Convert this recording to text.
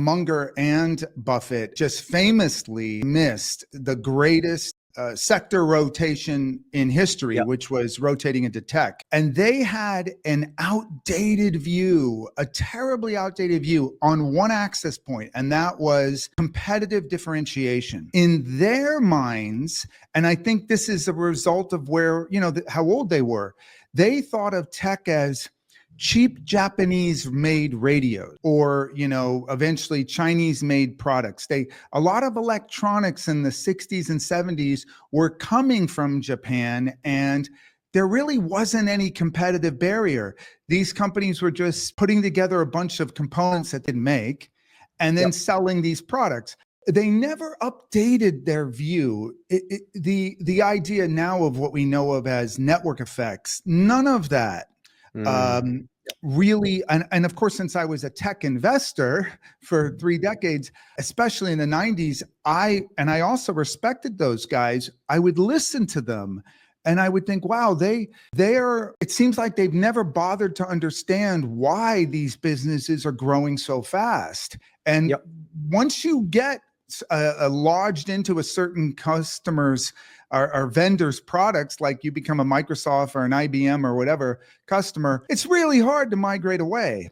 Munger and Buffett just famously missed the greatest sector rotation in history, which was rotating into tech. And they had an outdated view, a terribly outdated view on one access point, and that was competitive differentiation. In their minds, and I think this is a result of where, how old they were, they thought of tech as cheap Japanese made radios or, eventually Chinese made products. A lot of electronics in the 60s and 70s were coming from Japan, and there really wasn't any competitive barrier. These companies were just putting together a bunch of components that they'd make and then selling these products. They never updated their view. The idea now of what we know of as network effects, none of that really, and of course, since I was a tech investor for 3 decades, especially in the 90s, I also respected those guys. I would listen to them and I would think, wow, it seems like they've never bothered to understand why these businesses are growing so fast. And once you get lodged into a certain customer's or vendors' products, like you become a Microsoft or an IBM or whatever customer, it's really hard to migrate away.